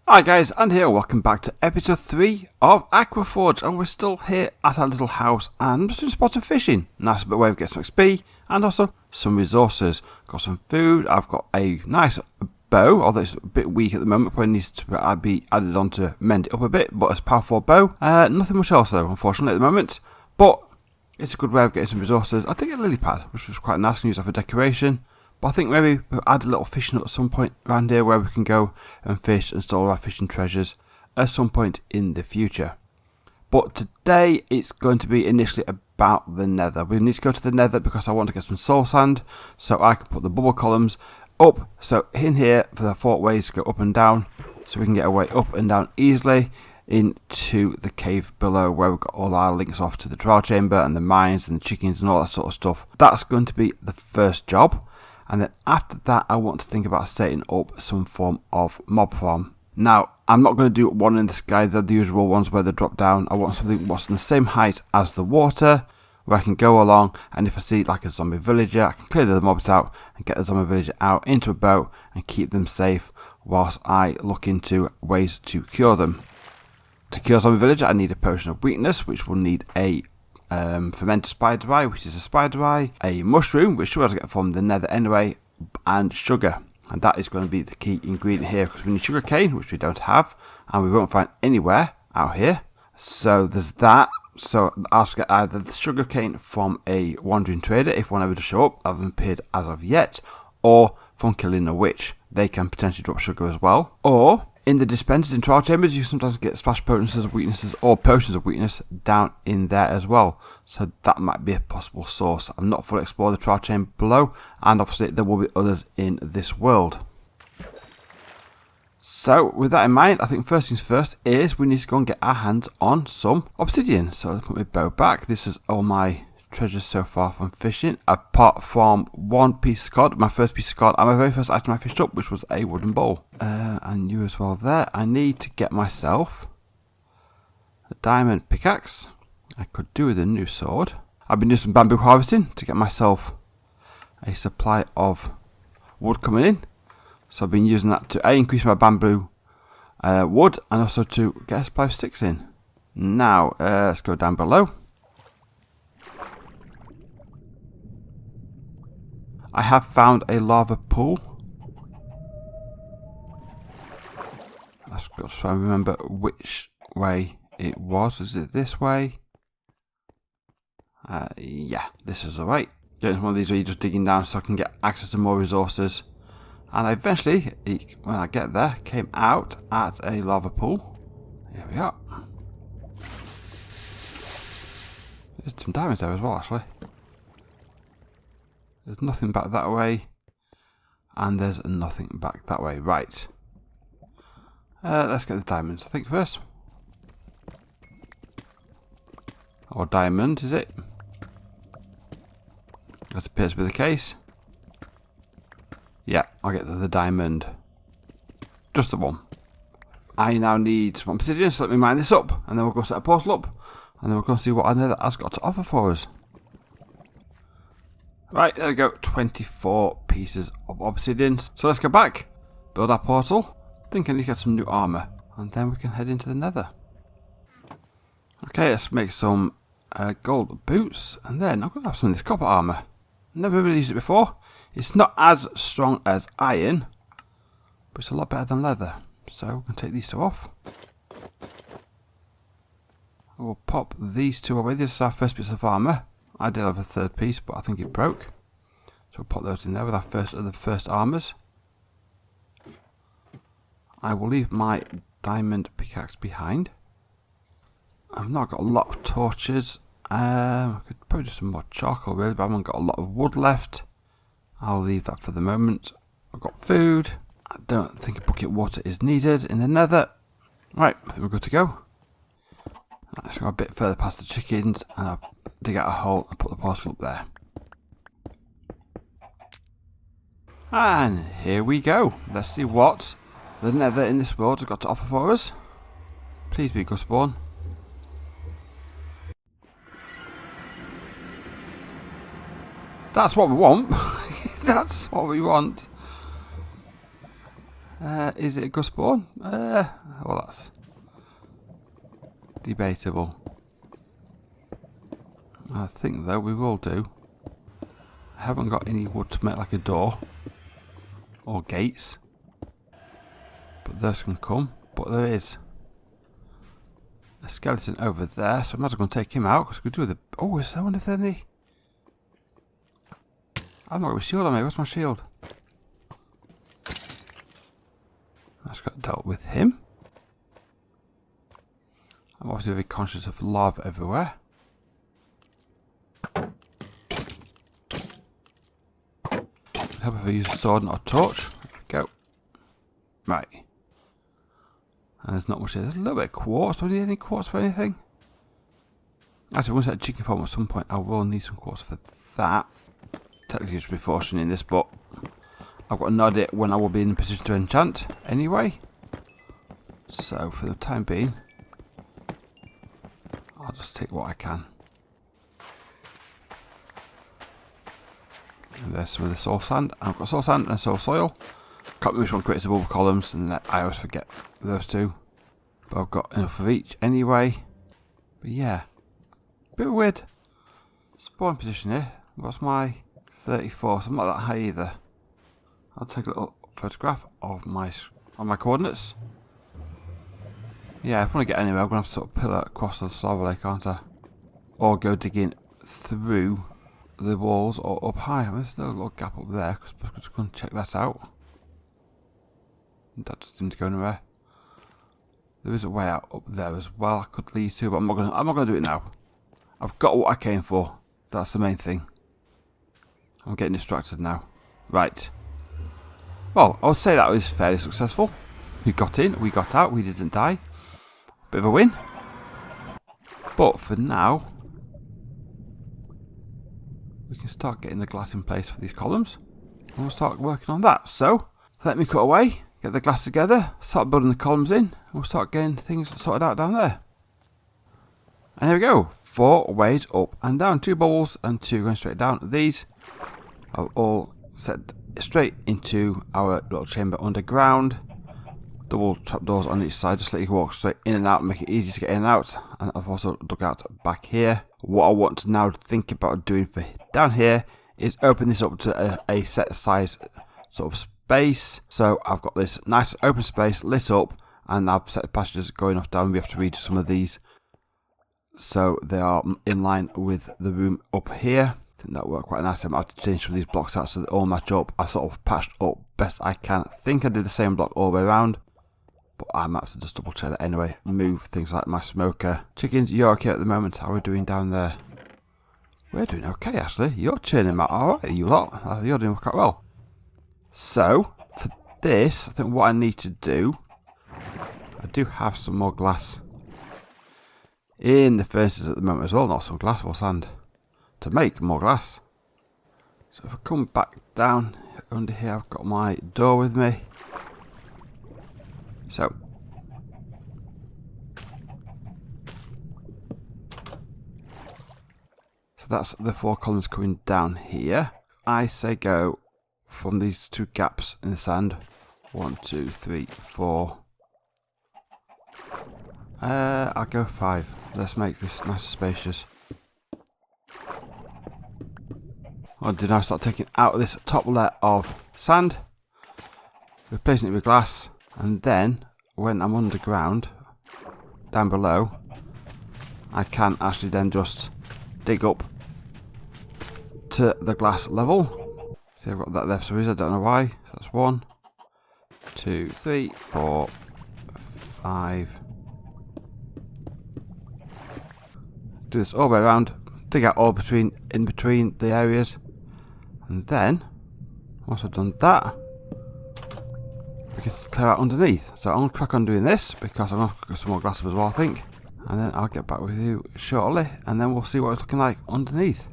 Hi guys, and here, welcome back to episode 3 of Aqua Forge, and we're still here at our little house and just doing spot of fishing. Nice bit of way of getting some XP and also some resources. Got some food, I've got a nice bow, although it's a bit weak at the moment, probably needs to be added on to mend it up a bit, but it's a powerful bow. Nothing much else though, unfortunately at the moment, but it's a good way of getting some resources. I think a lily pad, which was quite nice, can use that for decoration. But I think maybe we'll add a little fishing hut at some point around here where we can go and fish and store our fishing treasures at some point in the future. But today it's going to be initially about the nether. We need to go to the nether because I want to get some soul sand so I can put the bubble columns up. So in here for the 4 ways to go up and down so we can get our way up and down easily into the cave below where we've got all our links off to the trial chamber and the mines and the chickens and all that sort of stuff. That's going to be the first job. And then after that, I want to think about setting up some form of mob farm. Now, I'm not going to do one in the sky, the usual ones where they drop down. I want something what's in the same height as the water, where I can go along, and if I see like a zombie villager, I can clear the mobs out and get the zombie villager out into a boat and keep them safe whilst I look into ways to cure them. To cure zombie villager, I need a potion of weakness, which will need a fermented spider eye, which is a spider eye, a mushroom, which should be able to get from the nether anyway, and sugar. And that is going to be the key ingredient here because we need sugar cane, which we don't have, and we won't find anywhere out here. So there's that. So I'll get either the sugar cane from a wandering trader if one ever does show up, I haven't appeared as of yet, or from killing a witch. They can potentially drop sugar as well. Or in the dispensers in trial chambers, you sometimes get splash potencies of weaknesses or potions of weakness down in there as well. So that might be a possible source. I've not fully explored the trial chamber below, and obviously there will be others in this world. So with that in mind, I think first things first is we need to go and get our hands on some obsidian. So let's put my bow back. This is all my treasures so far from fishing, apart from one piece of cod, my first piece of cod, and my very first item I fished up, which was a wooden bowl. And you as well there. I need to get myself a diamond pickaxe. I could do with a new sword. I've been doing some bamboo harvesting to get myself a supply of wood coming in. So I've been using that to increase my bamboo wood and also to get a supply of sticks in. Now, let's go down below. I have found a lava pool. I've got to try and remember which way it was. Is it this way? Yeah, this is the way. It's one of these where you're just digging down so I can get access to more resources. And I eventually, when I get there, came out at a lava pool. Here we are. There's some diamonds there as well, actually. There's nothing back that way, and there's nothing back that way. Right. Let's get the diamonds, I think, first. Or diamond, is it? That appears to be the case. Yeah, I'll get the diamond. Just the one. I now need some obsidian, so let me mine this up, and then we'll go set a portal up, and then we'll go see what our nether has got to offer for us. Right, there we go, 24 pieces of obsidian. So let's go back, build our portal. I think I need to get some new armour, and then we can head into the nether. Okay, let's make some gold boots, and then I'm going to have some of this copper armour. Never really used it before. It's not as strong as iron, but it's a lot better than leather. So we can take these 2 off. We'll pop these 2 away. This is our first piece of armour. I did have a 3rd piece, but I think it broke. So we'll pop those in there with our first armours. I will leave my diamond pickaxe behind. I've not got a lot of torches. I could probably do some more charcoal really, but I haven't got a lot of wood left. I'll leave that for the moment. I've got food. I don't think a bucket of water is needed in the nether. Right, I think we're good to go. Let's go a bit further past the chickens and I'll dig out a hole and put the portal up there. And here we go. Let's see what the nether in this world has got to offer for us. Please be good spawn. That's what we want. That's what we want. Is it a good spawn? Well, that's debatable. I think though we will do. I haven't got any wood to make like a door or gates, but those can come. But there is a skeleton over there, so I might as well go and take him out because we could do the. Oh, is there one if there any? I've not got a shield on me. Where's my shield? I just got dealt with him. I'm obviously very conscious of lava everywhere. Help if I use a sword, not a torch. There we go. Right. And there's not much here. There's a little bit of quartz. Do I need any quartz for anything? Actually, once I set a chicken farm at some point, I will need some quartz for that. Technically, it should be fortunate in this, but I've got no idea when I will be in a position to enchant anyway. So, for the time being, I'll just take what I can. And there's some of the soul sand. I've got soul sand and soul soil. Can't remember which one creates the bubble columns, and I always forget those two. But I've got enough of each anyway. But yeah, bit of a weird spawn position here. What's my 34? So I'm not that high either. I'll take a little photograph of my coordinates. Yeah, if I want to get anywhere, I'm going to have to sort of pillar across the lava lake, aren't I? Or go digging through the walls or up high. I mean, there's no little gap up there, because I'm just going to check that out. That doesn't seem to go anywhere. There is a way out up there as well. I could lead to, but I'm not going to do it now. I've got what I came for. That's the main thing. I'm getting distracted now. Right. Well, I would say that was fairly successful. We got in, we got out, we didn't die. Bit of a win. But for now, we can start getting the glass in place for these columns. And we'll start working on that. So, let me cut away, get the glass together, start building the columns in, and we'll start getting things sorted out down there. And here we go. 4 ways up and down. 2 bubbles and 2 going straight down. These are all set straight into our little chamber underground. Double trapdoors on each side, just let you walk straight in and out, make it easy to get in and out. And I've also dug out back here. What I want to now think about doing for down here is open this up to a set size sort of space. So I've got this nice open space lit up, and I've set the passages going off down. We have to redo some of these so they are in line with the room up here. I think that worked quite nice. I might have to change some of these blocks out so they all match up. I sort of patched up best I can. I think I did the same block all the way around, but I might have to just double check that anyway. Move things like my smoker. Chickens, you're okay at the moment. How are we doing down there? We're doing okay actually. You're churning out alright, you lot. You're doing quite well. So, for this, I think what I need to do, I do have some more glass in the furnaces at the moment as well. Not some glass or sand to make more glass. So if I come back down under here, I've got my door with me. So that's the 4 columns coming down here. I say go from these 2 gaps in the sand. 1, 2, 3, 4. I'll go 5. Let's make this nice and spacious. I'll do now start taking out this top layer of sand, replacing it with glass, and then when I'm underground, down below, I can actually then just dig up to the glass level. See, I've got that there for some reason, I don't know why. So that's 1, 2, 3, 4, 5. Do this all the way around, dig out all in between the areas, and then once I've done that, we can clear out underneath. So I'm going to crack on doing this because I'm going to get some more glass up as well, I think, and then I'll get back with you shortly, and then we'll see what it's looking like underneath.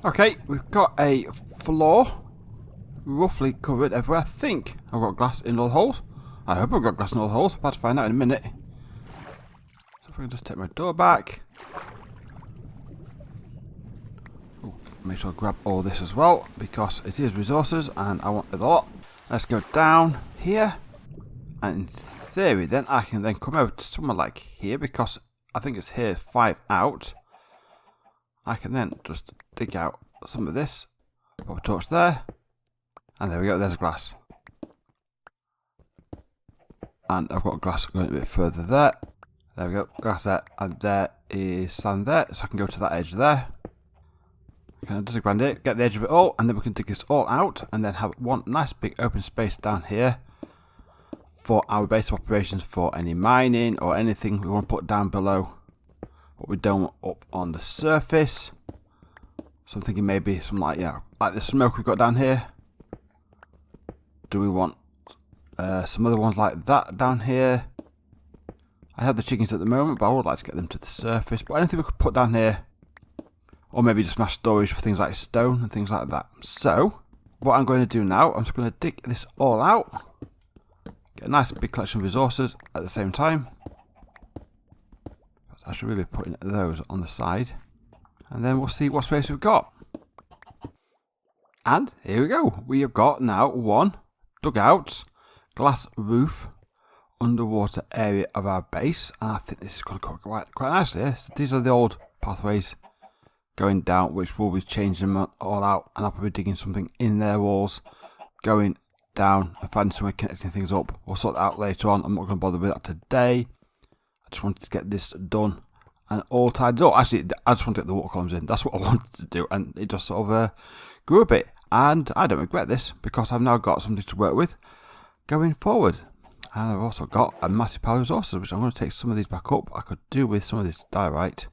Okay, we've got a floor roughly covered everywhere. I think I've got glass in all the holes. I hope I've got glass in all the holes. I'll have to find out in a minute. So if I can just take my door back. Ooh, make sure I grab all this as well because it is resources and I want it a lot. Let's go down here. And in theory, then I can then come out to somewhere like here, because I think it's here 5 out. I can then just dig out some of this, put a torch there, and there we go, there's glass. And I've got glass going a bit further there. There we go, glass there, and there is sand there, so I can go to that edge there. I can just expand it, get the edge of it all, and then we can dig this all out, and then have one nice big open space down here for our base of operations for any mining or anything we want to put down below what we don't want up on the surface. So I'm thinking maybe some like the smoke we've got down here. Do we want some other ones like that down here? I have the chickens at the moment, but I would like to get them to the surface. But anything we could put down here, or maybe just mass storage for things like stone and things like that. So what I'm going to do now, I'm just going to dig this all out. Get a nice big collection of resources at the same time. I should really be putting those on the side. And then we'll see what space we've got. And here we go. We have got now one dugout, glass roof, underwater area of our base. And I think this is going to go quite nicely. Yes? These are the old pathways going down, which will be changing them all out. And I'll probably be digging something in their walls, going down and finding some way connecting things up. We'll sort that out later on. I'm not going to bother with that today. I just wanted to get this done and all tied up. Actually, I just want to get the water columns in. That's what I wanted to do, and it just sort of grew a bit. And I don't regret this, because I've now got something to work with going forward. And I've also got a massive pile of resources, which I'm going to take some of these back up. I could do with some of this granite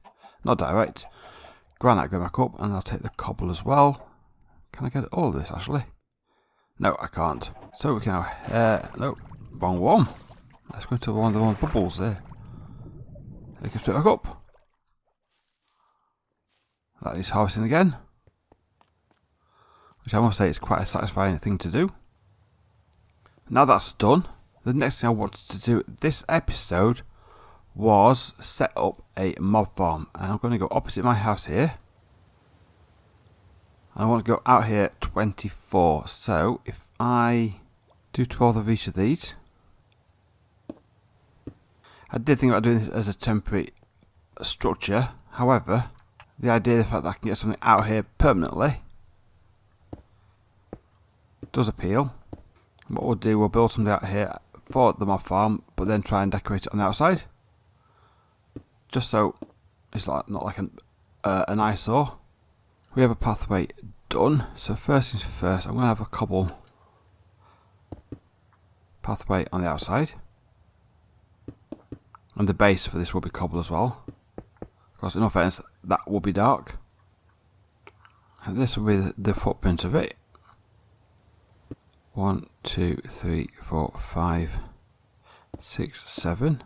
going back up, and I'll take the cobble as well. Can I get all of this actually? No, I can't. So we can now, no, wrong one. Let's go to one of the bubbles there. Take it straight back up. That is harvesting again. Which I must say is quite a satisfying thing to do. Now that's done, the next thing I wanted to do this episode was set up a mob farm. And I'm going to go opposite my house here. I want to go out here 24. So if I do 12 of each of these. I did think about doing this as a temporary structure. However, the idea of the fact that I can get something out here permanently does appeal. What we'll do, we'll build something out here for the mob farm, but then try and decorate it on the outside. Just so it's not like an eyesore. We have a pathway done. So first things first, I'm going to have a cobble pathway on the outside. And the base for this will be cobble as well. Because in all fairness, that will be dark. And this will be the footprint of it. 1, 2, 3, 4, 5, 6, 7.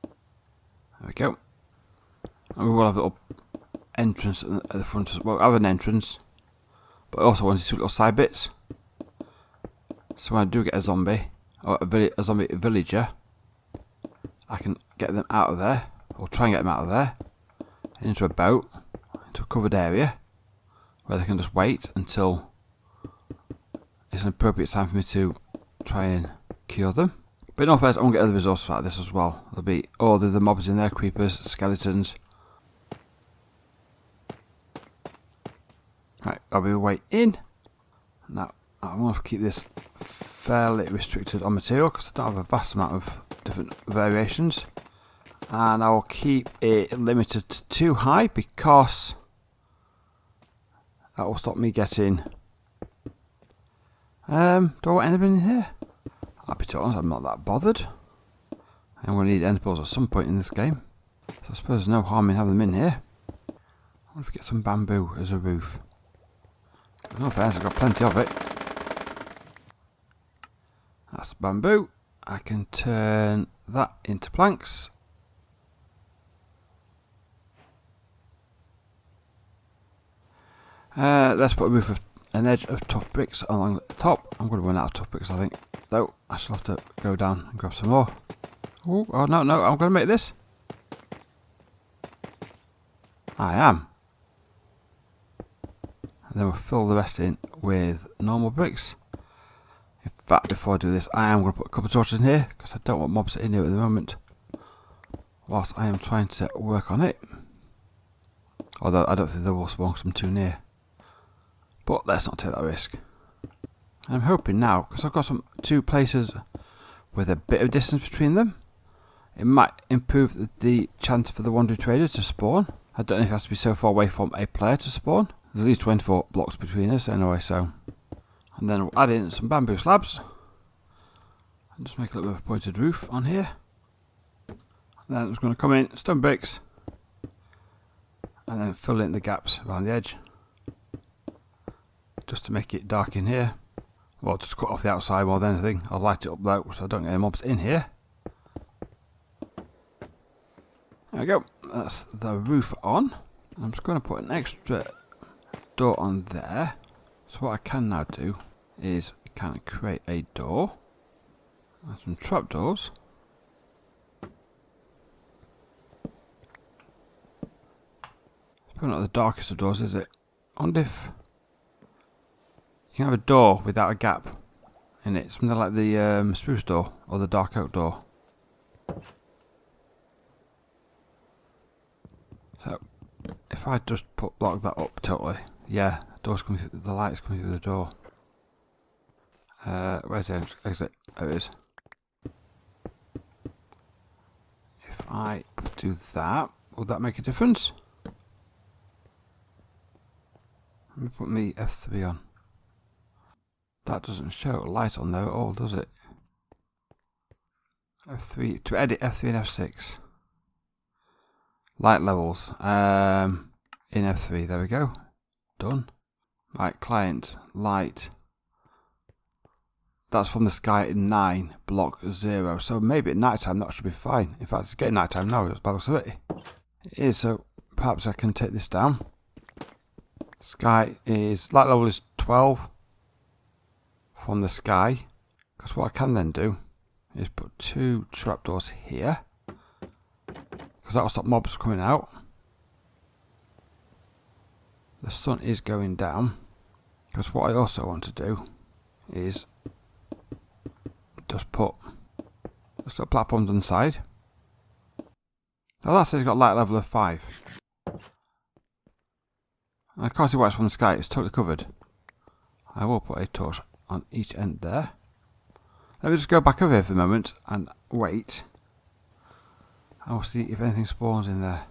There we go. And we will have a little entrance at the front as well. I have an entrance, but I also want two little side bits. So when I do get a zombie, or a zombie villager, I can get them out of there, or try and get them out of there, into a boat, into a covered area, where they can just wait until it's an appropriate time for me to try and cure them. But in all fairness, I won't get other resources like this as well. There'll be all the mobs in there, creepers, skeletons. Right, I'll be away in. Now, I want to keep this fairly restricted on material because I don't have a vast amount of different variations. And I will keep it limited to 2 high because that will stop me getting... do I want anything in here? I'll be totally honest, I'm not that bothered. I'm going to need end pearls at some point in this game. So I suppose there's no harm in having them in here. I want to get some bamboo as a roof. No offense, I've got plenty of it. That's the bamboo. I can turn that into planks. Let's put a roof of an edge of tough bricks along the top. I'm going to run out of tough bricks, I think. Though, I shall have to go down and grab some more. Ooh, oh, no, I'm going to make this. I am. And then we'll fill the rest in with normal bricks. In fact, before I do this, I am going to put a couple of torches in here because I don't want mobs in here at the moment whilst I am trying to work on it. Although I don't think they will spawn because I'm too near. But let's not take that risk. I'm hoping now, because I've got two places with a bit of distance between them, it might improve the chance for the wandering trader to spawn. I don't know if it has to be so far away from a player to spawn. There's at least 24 blocks between us anyway, so. And then we'll add in some bamboo slabs. And just make a little bit of a pointed roof on here. And then I'm just going to come in, stone bricks. And then fill in the gaps around the edge. Just to make it dark in here. Well, just cut off the outside more than anything. I'll light it up though, so I don't get any mobs in here. There we go. That's the roof on. I'm just going to put an extra door on there. So what I can now do is kind of create a door. And some trapdoors. It's probably not the darkest of doors, is it? I wonder if you can have a door without a gap in it. Something like the spruce door or the dark oak door. So if I just block that up totally, yeah, door's coming through, the light's coming through the door. Where's the exit? There it is. If I do that, will that make a difference? Let me put me F3 on. That doesn't show light on there at all, does it? F3 to edit F3 and F6. Light levels. In F3, there we go. Done. Right, client, light. That's from the sky at 9, block 0. So maybe at night time that should be fine. In fact, it's getting night time now, by the looks of it. It is, so perhaps I can take this down. Sky is, light level is 12 from the sky. Because what I can then do is put 2 trapdoors here. Because that will stop mobs coming out. The sun is going down. Because what I also want to do is just put platforms on the side. Now that says it's got light level of 5. And I can't see why it's from the sky, it's totally covered. I will put a torch on each end there. Let me just go back over here for a moment and wait. I will see if anything spawns in there.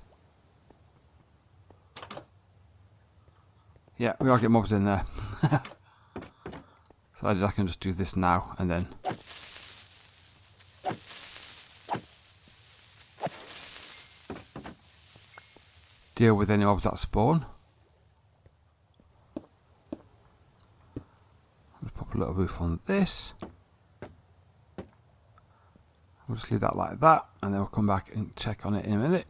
Yeah, we are getting mobs in there. So I can just do this now and then. Deal with any mobs that spawn. Let's pop a little roof on this. We'll just leave that like that, and then we'll come back and check on it in a minute.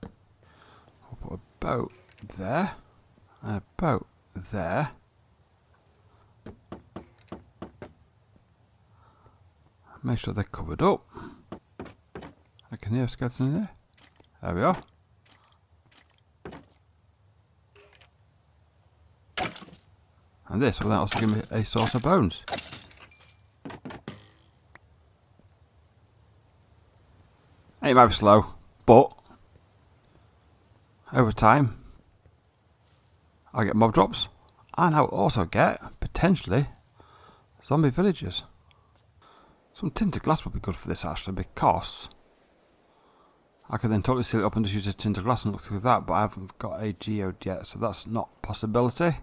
We'll put a boat there, and a boat there. Make sure they're covered up. I can hear a skeleton in there. There we are. And this will then also give me a source of bones. It might be slow, but over time I'll get mob drops, and I'll also get, potentially, zombie villagers. Some tinted glass would be good for this actually, because I could then totally seal it up and just use a tinted glass and look through that, but I haven't got a geode yet, so that's not a possibility.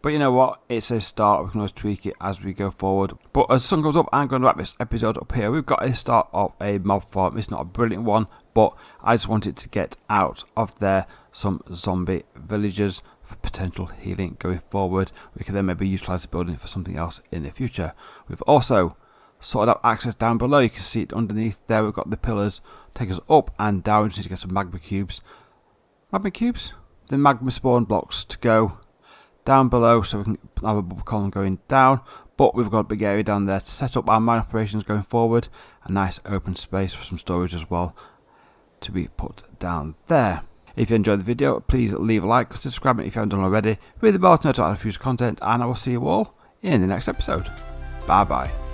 But you know what, it's a start, we can always tweak it as we go forward. But as the sun goes up, I'm going to wrap this episode up here. We've got a start of a mob farm. It's not a brilliant one, but I just wanted to get out of there some zombie villagers for potential healing going forward. We can then maybe utilise the building for something else in the future. We've also sorted out access down below. You can see it underneath there. We've got the pillars take us up and down. We just need to get some magma cubes. Magma cubes? The magma spawn blocks to go down below, so we can have a bubble column going down. But we've got a big area down there to set up our mine operations going forward. A nice open space for some storage as well to be put down there. If you enjoyed the video, please leave a like, subscribe if you haven't done already, with the bell to notify future content, and I will see you all in the next episode. Bye bye.